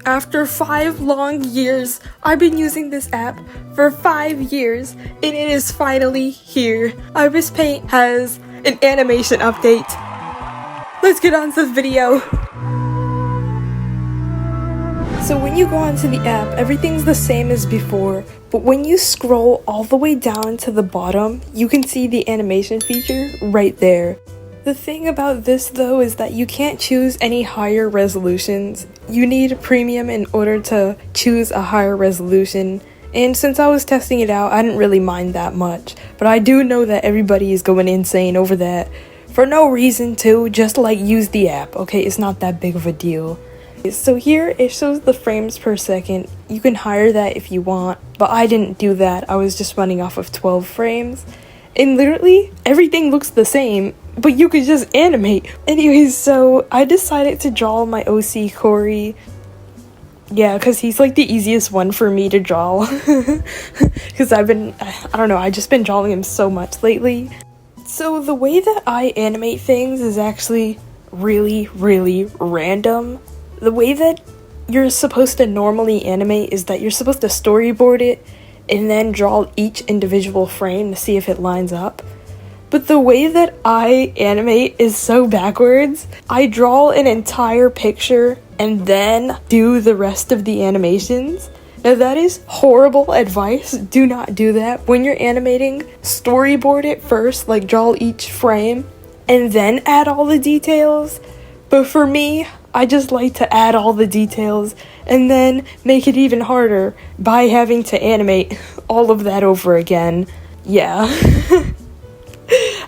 After 5 long years, I've been using this app for 5 years, and it is finally here. IBIS Paint has an animation update. Let's get on to the video. So when you go onto the app, everything's the same as before, but when you scroll all the way down to the bottom, you can see the animation feature right there. The thing about this though is that you can't choose any higher resolutions. You need premium in order to choose a higher resolution, and since I was testing it out, I didn't really mind that much, but I do know that everybody is going insane over that for no reason to just like use the app, okay? It's not that big of a deal. So here it shows the frames per second. You can higher that if you want, but I didn't do that. I was just running off of 12 frames. And literally everything looks the same, but you could just animate. Anyways, so I decided to draw my OC Corey. Yeah, because he's like the easiest one for me to draw. Because I don't know, I just been drawing him so much lately. So the way that I animate things is actually really random. The way that you're supposed to normally animate is that you're supposed to storyboard it and then draw each individual frame to see if it lines up. But the way that I animate is so backwards. I draw an entire picture and then do the rest of the animations. Now that is horrible advice. Do not do that. When you're animating, storyboard it first, like draw each frame and then add all the details. But for me, I just like to add all the details and then make it even harder by having to animate all of that over again. Yeah.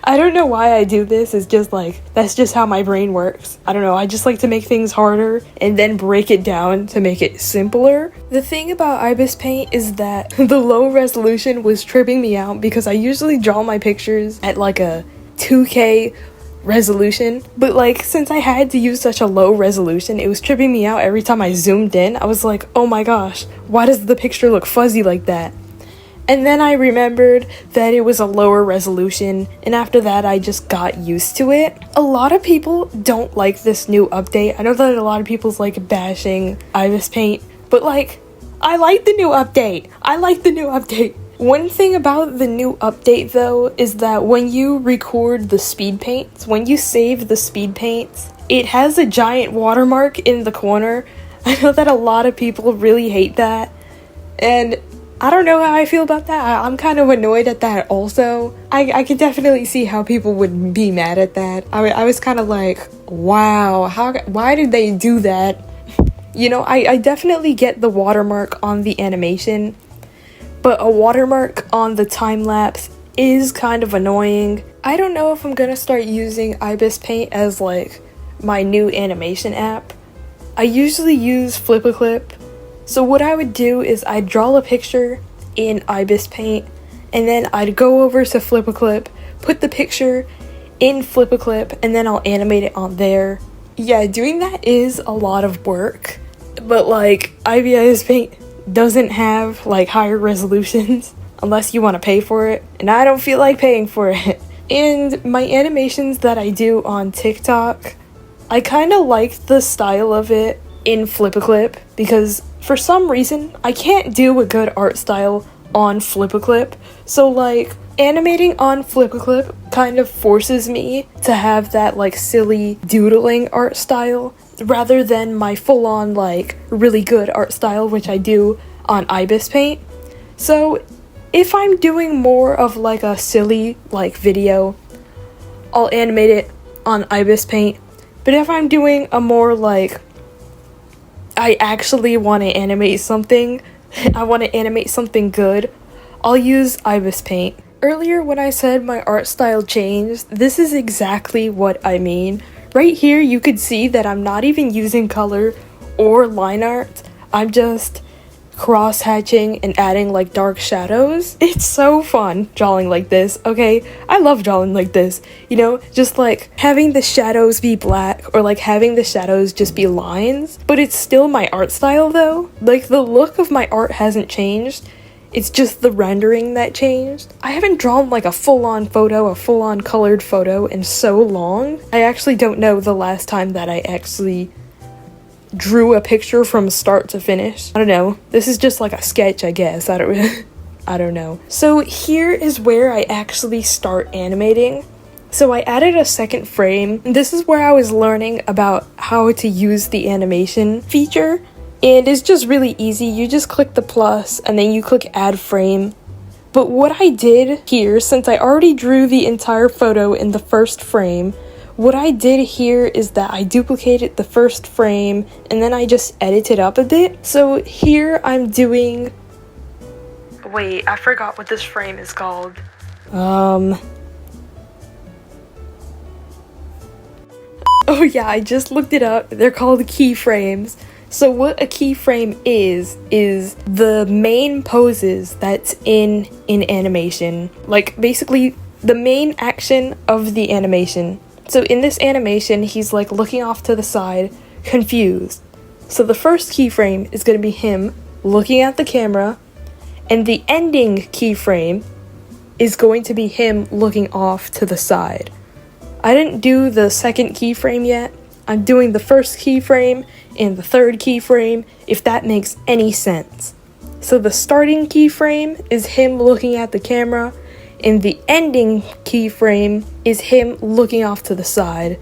I don't know why I do this, it's just like, that's just how my brain works. I don't know, I just like to make things harder and then break it down to make it simpler. The thing about IBIS Paint is that the low resolution was tripping me out because I usually draw my pictures at like a 2K resolution, but like since I had to use such a low resolution, it was tripping me out every time I zoomed in. I was like, oh my gosh, why does the picture look fuzzy like that? And then I remembered that it was a lower resolution, and after that I just got used to it. A lot of people don't like this new update. I know that a lot of people's like bashing IBIS Paint, but like, I like the new update. I like the new update. One thing about the new update though is that when you record the speed paints, when you save the speed paints, it has a giant watermark in the corner. I know that a lot of people really hate that, and I don't know how I feel about that. I'm kind of annoyed at that also. I could definitely see how people would be mad at that. I was kind of like, wow, why did they do that? You know, I definitely get the watermark on the animation, but a watermark on the time-lapse is kind of annoying. I don't know if I'm gonna start using IBIS Paint as like my new animation app. I usually use Flip-a-Clip. So what I would do is I'd draw a picture in IBIS Paint, and then I'd go over to Flip-a-Clip, put the picture in Flip-a-Clip, and then I'll animate it on there. Yeah, doing that is a lot of work, but like IBIS Paint doesn't have like higher resolutions unless you want to pay for it, and I don't feel like paying for it. And my animations that I do on TikTok, I kind of like the style of it in Flip-a-Clip because for some reason I can't do a good art style on Flip-a-Clip. So like animating on Flip-a-Clip kind of forces me to have that like silly doodling art style rather than my full-on like really good art style which I do on IBIS Paint. So if I'm doing more of like a silly like video, I'll animate it on IBIS Paint. But if I'm doing a more like I actually want to animate something, I want to animate something good, I'll use IBIS Paint. Earlier when I said my art style changed, this is exactly what I mean. Right here you could see that I'm not even using color or line art, I'm just cross-hatching and adding like dark shadows. It's so fun drawing like this, okay? I love drawing like this, you know, just like having the shadows be black or like having the shadows just be lines, but it's still my art style though. Like the look of my art hasn't changed, it's just the rendering that changed. I haven't drawn like a full-on photo, a full-on colored photo in so long. I actually don't know the last time that I actually drew a picture from start to finish. I don't know. This is just like a sketch, I guess. I don't know. So here is where I actually start animating. So I added a second frame. This is where I was learning about how to use the animation feature. And it's just really easy. You just click the plus and then you click add frame. But what I did here, since I already drew the entire photo in the first frame, what I did here is that I duplicated the first frame and then I just edited up a bit. So here I'm doing... Wait, I forgot what this frame is called. Oh yeah, I just looked it up. They're called keyframes. So what a keyframe is the main poses that's in animation. Like basically the main action of the animation. So in this animation, he's like looking off to the side, confused. So the first keyframe is going to be him looking at the camera, and the ending keyframe is going to be him looking off to the side. I didn't do the second keyframe yet. I'm doing the first keyframe and the third keyframe, if that makes any sense. So the starting keyframe is him looking at the camera, and the ending keyframe is him looking off to the side.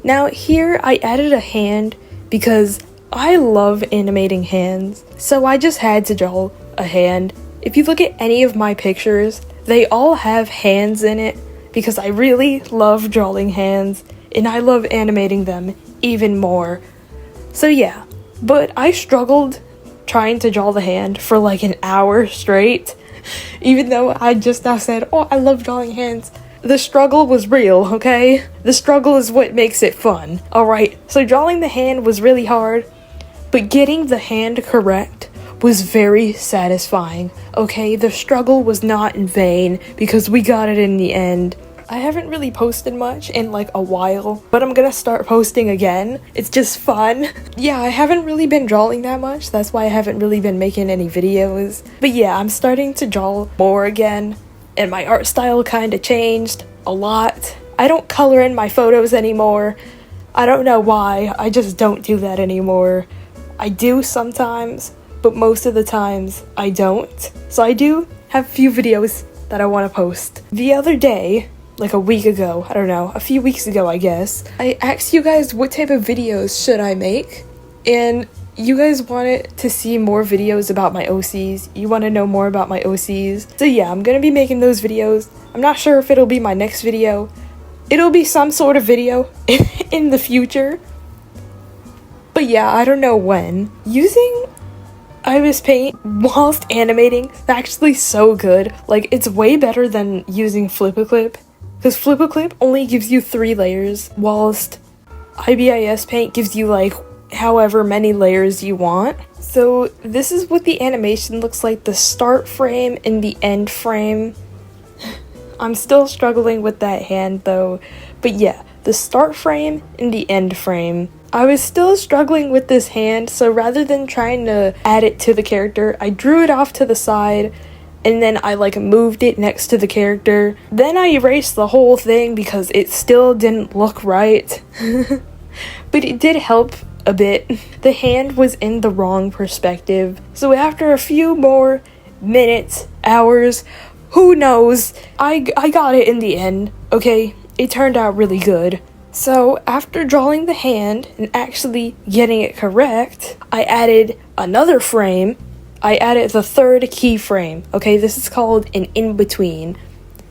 Now here I added a hand because I love animating hands, so I just had to draw a hand. If you look at any of my pictures, they all have hands in it because I really love drawing hands and I love animating them even more. So yeah, but I struggled trying to draw the hand for like an hour straight, even though I just now said, oh, I love drawing hands. The struggle was real, okay? The struggle is what makes it fun. Alright, so drawing the hand was really hard, but getting the hand correct was very satisfying, okay? The struggle was not in vain because we got it in the end. I haven't really posted much in like a while, but I'm gonna start posting again. It's just fun. Yeah, I haven't really been drawing that much. That's why I haven't really been making any videos. But yeah, I'm starting to draw more again, and my art style kind of changed a lot. I don't color in my photos anymore. I don't know why. I just don't do that anymore. I do sometimes, but most of the times I don't. So I do have a few videos that I want to post. The other day, like a week ago, I don't know, a few weeks ago I guess, I asked you guys what type of videos should I make, and you guys wanted to see more videos about my OCs. You want to know more about my OCs. So yeah, I'm gonna be making those videos. I'm not sure if it'll be my next video. It'll be some sort of video in the future. But yeah, I don't know when. Using IBIS Paint whilst animating is actually so good. Like, it's way better than using Flip-A-Clip. Because Flip-A-Clip only gives you 3 layers, whilst IBIS Paint gives you like however many layers you want. So this is what the animation looks like, the start frame and the end frame. I'm still struggling with that hand though. But yeah, the start frame and the end frame. I was still struggling with this hand, so rather than trying to add it to the character, I drew it off to the side, and then I like moved it next to the character. Then I erased the whole thing because it still didn't look right. But it did help a bit. The hand was in the wrong perspective. So after a few more minutes, hours, who knows, I got it in the end, okay? It turned out really good. So after drawing the hand and actually getting it correct, I added another frame. I added the third keyframe, okay? This is called an in-between.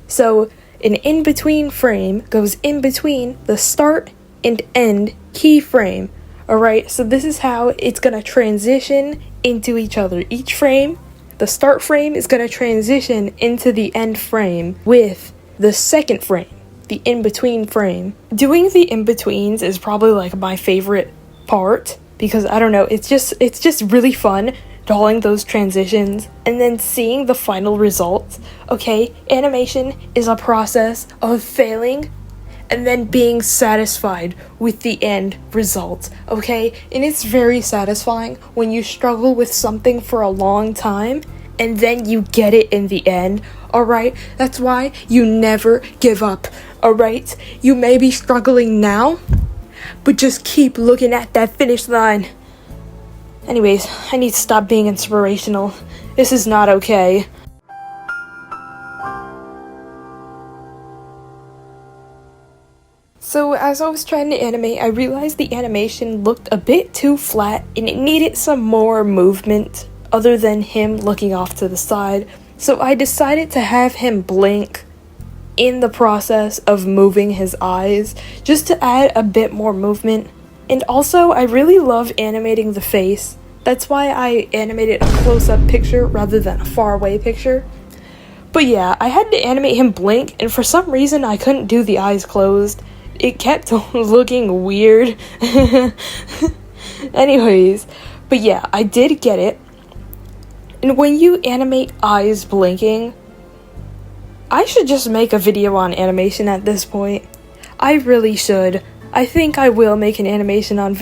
So an in-between frame goes in between the start and end keyframe, alright? So this is how it's gonna transition into each other. Each frame, the start frame is gonna transition into the end frame with the second frame, the in-between frame. Doing the in-betweens is probably like my favorite part because I don't know, it's just really fun drawing those transitions and then seeing the final results. Okay, animation is a process of failing and then being satisfied with the end result, okay? And it's very satisfying when you struggle with something for a long time and then you get it in the end, alright? That's why you never give up, alright? You may be struggling now, but just keep looking at that finish line. Anyways, I need to stop being inspirational. This is not okay. So as I was trying to animate, I realized the animation looked a bit too flat and it needed some more movement other than him looking off to the side. So I decided to have him blink in the process of moving his eyes, just to add a bit more movement. And also, I really love animating the face. That's why I animated a close-up picture rather than a far-away picture. But yeah, I had to animate him blink, and for some reason I couldn't do the eyes closed. It kept looking weird. Anyways, but yeah, I did get it. And when you animate eyes blinking, I should just make a video on animation at this point. I really should. I think I will make an animation on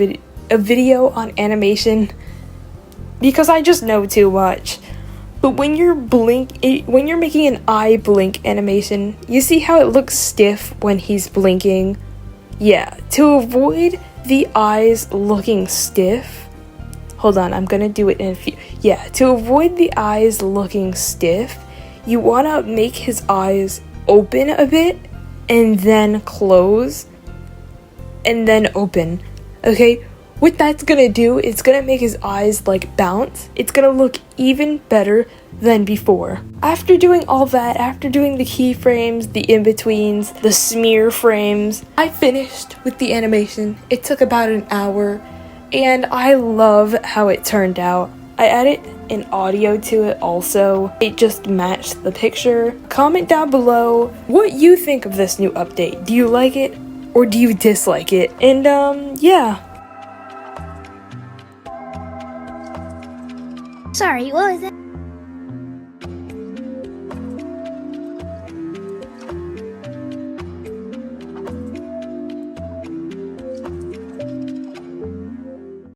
a video on animation because I just know too much. But when you're making an eye blink animation, you see how it looks stiff when he's blinking? Yeah, to avoid the eyes looking stiff, hold on, I'm gonna do it in a few. Yeah, to avoid the eyes looking stiff, you wanna make his eyes open a bit, and then close, and then open, okay? What that's gonna do, it's gonna make his eyes like bounce. It's gonna look even better than before. After doing all that, after doing the keyframes, the in-betweens, the smear frames, I finished with the animation. It took about an hour, and I love how it turned out. I added an audio to it also. It just matched the picture. Comment down below what you think of this new update. Do you like it or do you dislike it? And yeah. Sorry, what was that?